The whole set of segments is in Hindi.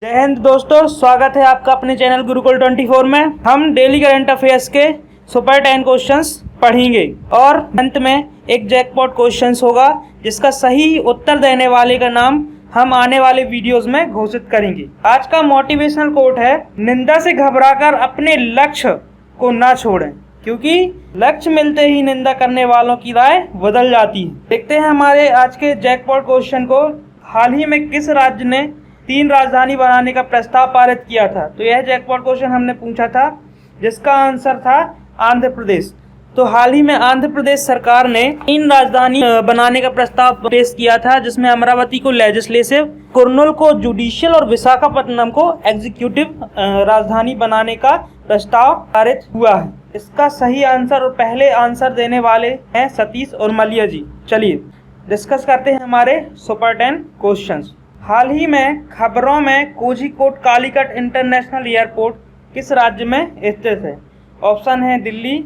जय हिंद दोस्तों, स्वागत है आपका अपने चैनल गुरुकुल 24 में। हम डेली करंट अफेयर्स के सुपर 10 क्वेश्चंस पढ़ेंगे और अंत में एक जैकपॉट क्वेश्चंस होगा जिसका सही उत्तर देने वाले का नाम हम आने वाले वीडियोस में घोषित करेंगे। आज का मोटिवेशनल कोट है, निंदा से घबराकर अपने लक्ष्य को ना छोड़ें, क्योंकि लक्ष्य मिलते ही निंदा करने वालों की राय बदल जाती है। देखते हैं हमारे आज के जैकपॉट क्वेश्चन को। हाल ही में किस राज्य ने 3 राजधानी बनाने का प्रस्ताव पारित किया था? तो यह जैकपॉट क्वेश्चन हमने पूछा था, जिसका आंसर था आंध्र प्रदेश। तो हाल ही में आंध्र प्रदेश सरकार ने 3 राजधानी बनाने का प्रस्ताव पेश किया था, जिसमें अमरावती को लेजिस्लेटिव, कुर्नूल को जुडिशियल और विशाखापट्टनम को एग्जीक्यूटिव राजधानी बनाने का प्रस्ताव पारित हुआ है। इसका सही आंसर और पहले आंसर देने वाले हैं सतीश और मलिया जी। चलिए डिस्कस करते हैं हमारे सुपर 10 क्वेश्चंस। हाल ही में खबरों में कोझीकोड कालीकट इंटरनेशनल एयरपोर्ट किस राज्य में स्थित है? ऑप्शन है दिल्ली,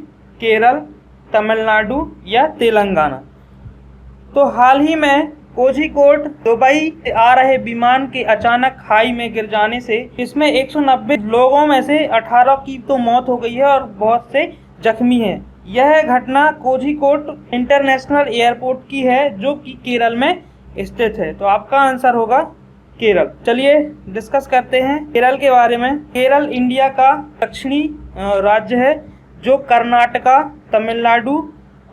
केरल, तमिलनाडु या तेलंगाना। तो हाल ही में कोझीकोड दुबई से आ रहे विमान के अचानक खाई में गिर जाने से इसमें 190 लोगों में से 18 की तो मौत हो गई है और बहुत से जख्मी हैं। यह घटना कोझीकोड इंटरनेशनल एयरपोर्ट की है, जो कि केरल में स्थित है। तो आपका आंसर होगा केरल। चलिए डिस्कस करते हैं केरल के बारे में। केरल इंडिया का दक्षिणी राज्य है, जो कर्नाटका, तमिलनाडु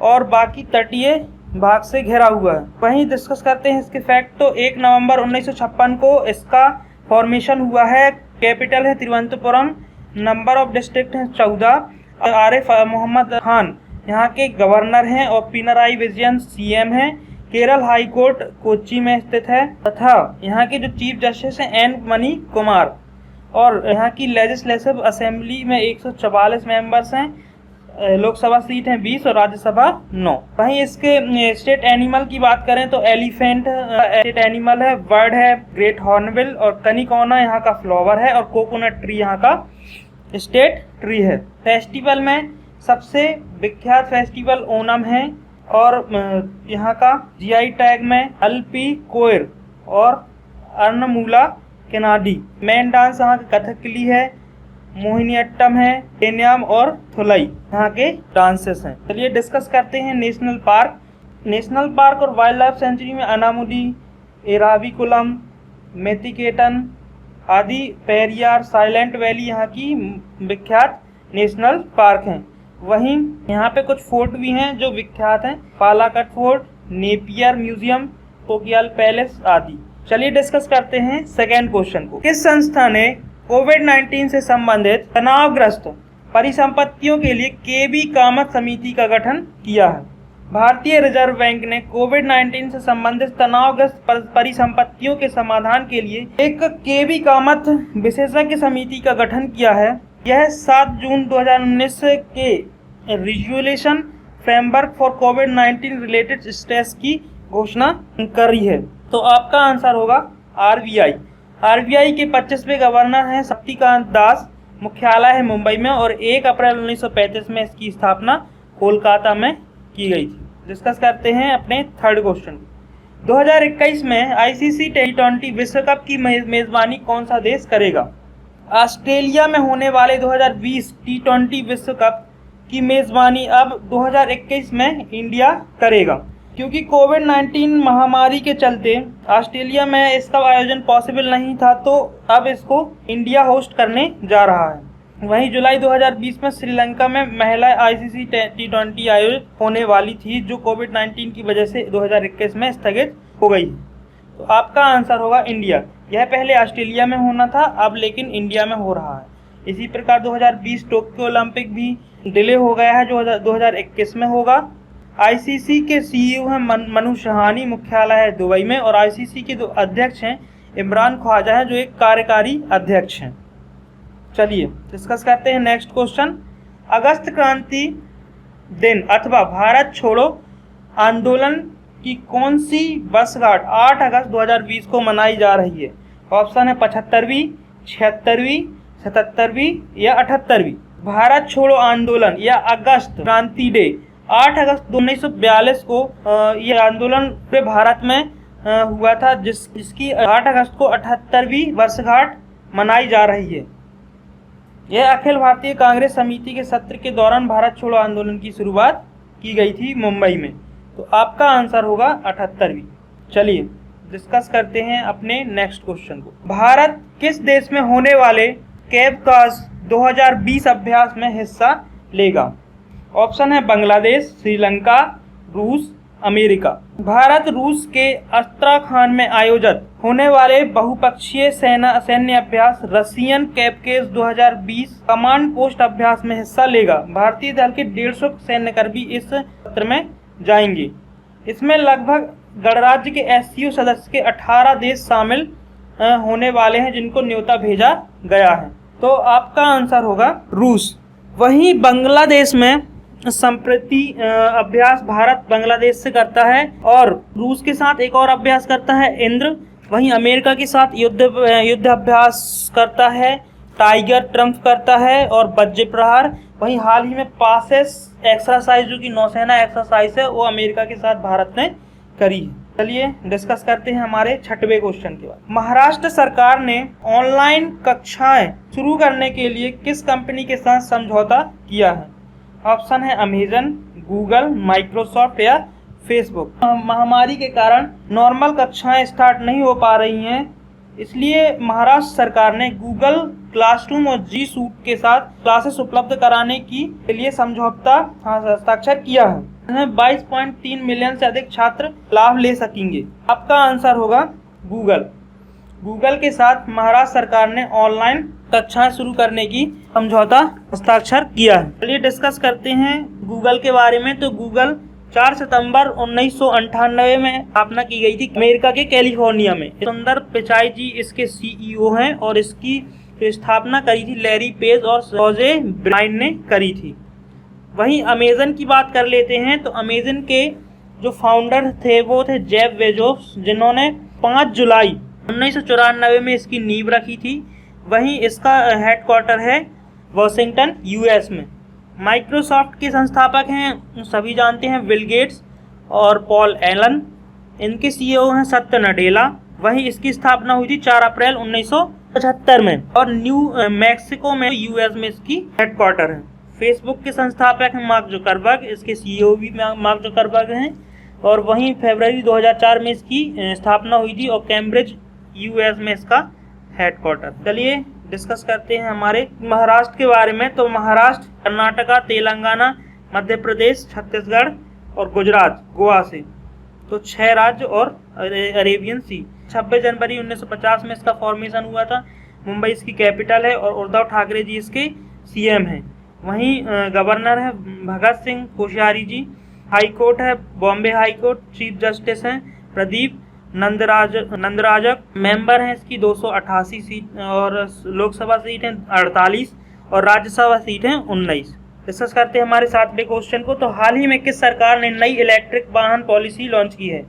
और बाकी तटीय भाग से घिरा हुआ है। वहीं डिस्कस करते हैं इसके फैक्ट। तो 1 नवंबर 1956 को इसका फॉर्मेशन हुआ है। कैपिटल है तिरुवनंतपुरम। नंबर ऑफ डिस्ट्रिक्ट हैं 14। आरिफ मोहम्मद खान यहाँ के गवर्नर हैं और पिनराई विजयन सीएम हैं। केरल हाई कोर्ट कोच्चि में स्थित है तथा यहाँ के जो चीफ जस्टिस हैं एन मनी कुमार, और यहाँ की लेजिस्लेटिव असेंबली में 144 मेंबर्स हैं। लोकसभा सीट हैं 20 और राज्यसभा 9। वहीं इसके स्टेट एनिमल की बात करें तो एलिफेंट स्टेट एनिमल है, बर्ड है ग्रेट हॉर्नबिल, और कनिकौना यहाँ का फ्लावर है, और कोकोनट ट्री यहाँ का स्टेट ट्री है। फेस्टिवल में सबसे विख्यात फेस्टिवल ओणम है, और यहाँ का जीआई टैग में अल्पी कोयर और अर्नमूला केनाडी। मेन डांस यहाँ का कथकली है, मोहिनीअट्टम है, पेन्याम और थुलई यहाँ के डांसेस हैं। चलिए डिस्कस करते हैं नेशनल पार्क। नेशनल पार्क और वाइल्ड लाइफ सेंचुरी में अनामुडी, एराविकुलम, मेथिकेटन आदि, पेरियार, साइलेंट वैली यहाँ की विख्यात नेशनल पार्क हैं। वहीं यहाँ पे कुछ फोर्ट भी हैं जो विख्यात हैं, पालाकट फोर्ट, नेपियर म्यूजियम, पोकियाल पैलेस आदि। चलिए डिस्कस करते हैं सेकेंड क्वेश्चन को। किस संस्था ने कोविड-19 से संबंधित तनावग्रस्त परिसंपत्तियों के लिए केबी कामत समिति का गठन किया है? भारतीय रिजर्व बैंक ने कोविड-19 से संबंधित तनावग्रस्त परिसंपत्तियों के समाधान के लिए एक केबी कामत विशेषज्ञ समिति का गठन किया है। यह 7 जून 2019 के resolution framework for covid related stress की घोषणा करी है। तो आपका आंसर होगा आरबीआई। आरबीआई के 25वें गवर्नर हैं शक्तिकांत दास। मुख्यालय है मुंबई में और 1 अप्रैल 1935 में इसकी स्थापना कोलकाता में की गई थी। डिस्कस करते हैं अपने थर्ड क्वेश्चन। 2021 में आईसीसी T20 विश्व कप की मेजबानी कौन सा देश करेगा? ऑस्ट्रेलिया में होने वाले 2020 T20 विश्व कप की मेजबानी अब 2021 में इंडिया करेगा। क्योंकि कोविड-19 महामारी के चलते ऑस्ट्रेलिया में इसका आयोजन पॉसिबल नहीं था, तो अब इसको इंडिया होस्ट करने जा रहा है। वहीं जुलाई 2020 में श्रीलंका में महिला आईसीसी T20 आयोजित होने वाली थी, जो कोविड-19 की वजह से 2021 में स्थगित हो गई। तो आपका आंसर होगा इंडिया। यह पहले ऑस्ट्रेलिया में होना था, अब लेकिन इंडिया में हो रहा है। इसी प्रकार 2020 टोक्यो ओलंपिक भी डिले हो गया है, जो 2021 में होगा। आईसीसी के सीईओ हैं मनु शहानी, मुख्यालय है दुबई में, और आईसीसी के 2 अध्यक्ष हैं इमरान ख्वाजा हैं, जो एक कार्यकारी अध्यक्ष हैं। चलिए डिस्कस करते हैं नेक्स्ट क्वेश्चन। अगस्त क्रांति दिन अथवा भारत छोड़ो आंदोलन की कौन सी वर्षगांठ 8 अगस्त 2020 को मनाई जा रही है? ऑप्शन है 75वीं, 76वीं, 77वीं या 78वीं। भारत छोड़ो आंदोलन या अगस्त क्रांति डे 8 अगस्त 1942 को यह आंदोलन पूरे भारत में हुआ था, जिसकी 8 अगस्त को 78वीं वर्षगांठ मनाई जा रही है। यह अखिल भारतीय कांग्रेस समिति के सत्र के दौरान भारत छोड़ो आंदोलन की शुरुआत की गई थी मुंबई में। तो आपका आंसर होगा 78वीं। चलिए डिस्कस करते हैं अपने नेक्स्ट क्वेश्चन को। भारत किस देश में होने वाले कैवकास 2020 अभ्यास में हिस्सा लेगा? ऑप्शन है बांग्लादेश, श्रीलंका, रूस, अमेरिका। भारत रूस के अस्त्राखान में आयोजित होने वाले बहुपक्षीय सैन्य अभ्यास रशियन कैवकेस 2020 कमांड पोस्ट अभ्यास में हिस्सा लेगा। भारतीय दल के 150 सैन्यकर्मी इस सत्र में जाएंगे। इसमें लगभग गणराज्य के एससीओ सदस्य के 18 देश शामिल होने वाले हैं, जिनको न्योता भेजा गया है। तो आपका आंसर होगा रूस। वहीं बांग्लादेश में संप्रति अभ्यास भारत बांग्लादेश से करता है और रूस के साथ एक और अभ्यास करता है इंद्र। वहीं अमेरिका के साथ युद्ध अभ्यास करता है टाइगर ट्रम्प करता है और वज्र प्रहार। वहीं हाल ही में पासेस एक्सरसाइज जो कि नौसेना एक्सरसाइज है वो अमेरिका के साथ भारत ने करी है। चलिए डिस्कस करते हैं हमारे 6वें क्वेश्चन के बाद। महाराष्ट्र सरकार ने ऑनलाइन कक्षाएं शुरू करने के लिए किस कंपनी के साथ समझौता किया है? ऑप्शन है अमेजन, गूगल, माइक्रोसॉफ्ट या फेसबुक। महामारी के कारण नॉर्मल कक्षाएं स्टार्ट नहीं हो पा रही हैं, इसलिए महाराष्ट्र सरकार ने गूगल क्लासरूम और जी सूट के साथ क्लासेस उपलब्ध कराने के लिए समझौता हस्ताक्षर किया है। 22.3 मिलियन से अधिक छात्र लाभ ले सकेंगे। आपका आंसर होगा गूगल। गूगल के साथ महाराष्ट्र सरकार ने ऑनलाइन कक्षाएं शुरू करने की समझौता हस्ताक्षर किया है। चलिए डिस्कस करते हैं गूगल के बारे में। तो गूगल 4 सितंबर 1998 में स्थापना की गई थी अमेरिका के कैलिफोर्निया में। सुंदर पिचाई जी इसके सीईओ हैं और इसकी स्थापना करी थी लैरी पेज और सर्जे ब्राइन ने करी थी। वहीं अमेजन की बात कर लेते हैं। तो अमेजन के जो फाउंडर थे वो थे जेफ बेजोस, जिन्होंने 5 जुलाई 1994 में इसकी नींव रखी थी। वहीं इसका हेडक्वार्टर है वॉशिंगटन यूएस में। माइक्रोसॉफ्ट के संस्थापक हैं सभी जानते हैं बिल गेट्स और पॉल एलन। इनके सीईओ हैं सत्य नडेला। वहीं इसकी स्थापना हुई थी 4 अप्रैल 1975 में और न्यू मैक्सिको में यूएस में इसकी हेडक्वार्टर है। फेसबुक के संस्थापक हैं मार्क जुकरबर्ग, इसके सीईओ भी मार्क जुकरबर्ग हैं। और वहीं फरवरी 2004 में इसकी स्थापना हुई थी और कैम्ब्रिज यूएस में इसका हेडक्वार्टर। चलिए डिस्कस करते हैं हमारे महाराष्ट्र के बारे में। तो महाराष्ट्र, कर्नाटका, तेलंगाना, मध्य प्रदेश, छत्तीसगढ़ और गुजरात गोवा से, तो 6 राज्य और अरेबियन सी। 26 जनवरी 1950 में इसका फॉर्मेशन हुआ था। मुंबई इसकी कैपिटल है और उद्धव ठाकरे जी इसके सीएम हैं। वहीं गवर्नर है भगत सिंह कोश्यारी जी। हाई कोर्ट है Bombay high court. Chief justice हैं प्रदीप नंदराजक। मेंबर हैं इसकी 288 सीट और लोकसभा सीट हैं 48 और राज्यसभा सीट हैं 19। डिस्कस करते हैं हमारे 7वें क्वेश्चन को। तो हाल ही में किस सरकार ने नई इलेक्ट्रिक वाहन पॉलिसी लॉन्च की है?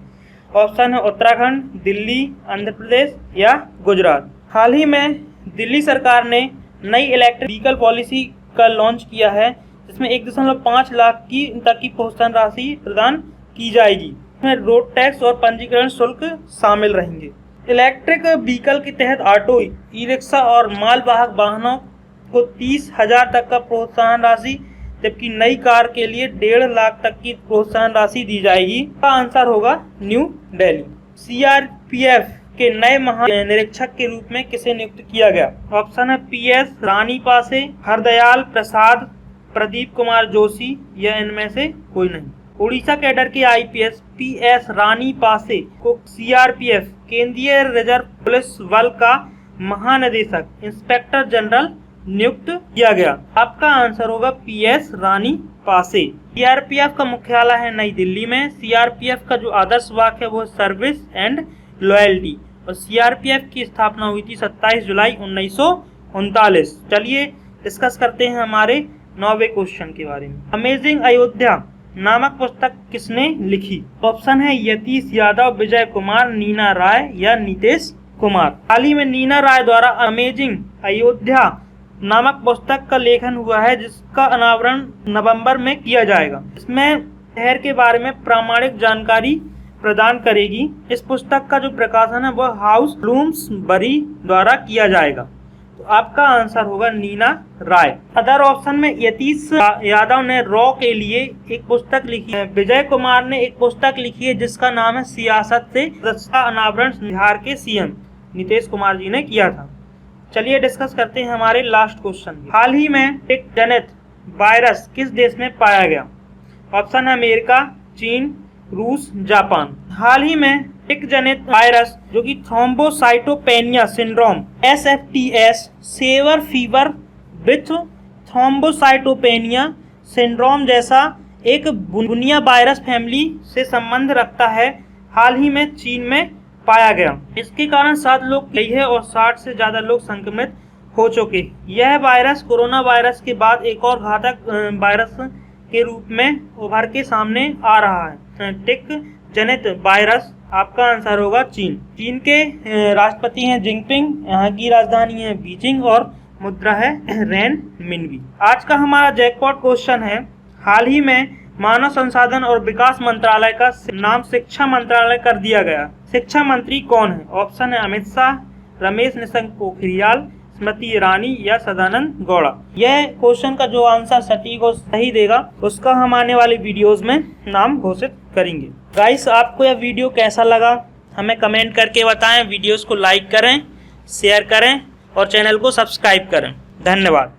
ऑप्शन है उत्तराखंड, दिल्ली, आंध्र प्रदेश या गुजरात। हाल ही में दिल्ली सरकार ने नई इलेक्ट्रिक व्हीकल पॉलिसी का लॉन्च किया है, जिसमें 1.5 लाख तक की प्रोत्साहन राशि प्रदान की जाएगी। इसमें रोड टैक्स और पंजीकरण शुल्क शामिल रहेंगे। इलेक्ट्रिक व्हीकल के तहत ऑटो, ई रिक्शा और मालवाहक वाहनों को 30,000 तक का प्रोत्साहन राशि, जबकि नई कार के लिए 1.5 लाख तक की प्रोत्साहन राशि दी जाएगी। का आंसर होगा न्यू दिल्ली। सीआरपीएफ के नए महानिरीक्षक के रूप में किसे नियुक्त किया गया? ऑप्शन है पीएस रानी पासे, हरदयाल प्रसाद, प्रदीप कुमार जोशी या इनमें से कोई नहीं। उड़ीसा कैडर के आईपीएस पीएस रानी पासे को सीआरपीएफ केंद्रीय रिजर्व पुलिस बल का महानिदेशक इंस्पेक्टर जनरल नियुक्त किया गया। आपका आंसर होगा पीएस रानी पासे। सीआरपीएफ का मुख्यालय है नई दिल्ली में। सीआरपीएफ का जो आदर्श वाक्य है वो सर्विस एंड लॉयल्टी। और सीआरपीएफ की स्थापना हुई थी 27 जुलाई 1939। चलिए डिस्कस करते हैं हमारे 9वें क्वेश्चन के बारे में। अमेजिंग अयोध्या नामक पुस्तक किसने लिखी? ऑप्शन है यतीश यादव, विजय कुमार, नीना राय या नितेश कुमार। हाल ही में नीना राय द्वारा अमेजिंग अयोध्या नामक पुस्तक का लेखन हुआ है, जिसका अनावरण नवंबर में किया जाएगा। इसमें शहर के बारे में प्रामाणिक जानकारी प्रदान करेगी। इस पुस्तक का जो प्रकाशन है वह हाउस ब्लूम्सबरी द्वारा किया जाएगा। तो आपका आंसर होगा नीना राय। अदर ऑप्शन में यतीश यादव ने रॉ के लिए एक पुस्तक लिखी है। विजय कुमार ने एक पुस्तक लिखी है जिसका नाम है सियासत से सदस्यता अनावरण, बिहार के सीएम नीतीश कुमार जी ने किया था। चलिए डिस्कस करते हैं हमारे लास्ट क्वेश्चन। हाल ही में टिक जनित वायरस किस देश में पाया गया? ऑप्शन है अमेरिका, चीन, रूस, जापान। हाल ही में टिक जनित वायरस जो कि thrombocytopenia syndrome SFTS severe fever with thrombocytopenia syndrome जैसा एक बुनिया वायरस फैमिली से संबंध रखता है, हाल ही में चीन में पाया गया। इसके कारण 7 लोग गई है और 60 से ज्यादा लोग संक्रमित हो चुके। यह वायरस कोरोना वायरस के बाद एक और घातक वायरस के रूप में उभर के सामने आ रहा है। टिक जनित वायरस आपका आंसर होगा चीन। चीन के राष्ट्रपति हैं जिनपिंग, यहाँ की राजधानी है बीजिंग और मुद्रा है रेन मिनवी। आज का हमारा जैकपॉट क्वेश्चन है, हाल ही में मानव संसाधन और विकास मंत्रालय का नाम शिक्षा मंत्रालय कर दिया गया। शिक्षा मंत्री कौन है? ऑप्शन है अमित शाह, रमेश निशंक पोखरियाल, स्मृति ईरानी या सदानंद गौड़ा। यह क्वेश्चन का जो आंसर सटीक और सही देगा उसका हम आने वाली वीडियोस में नाम घोषित करेंगे। गाइस, आपको यह वीडियो कैसा लगा हमें कमेंट करके बताएं। वीडियोस को लाइक करें, शेयर करें और चैनल को सब्सक्राइब करें। धन्यवाद।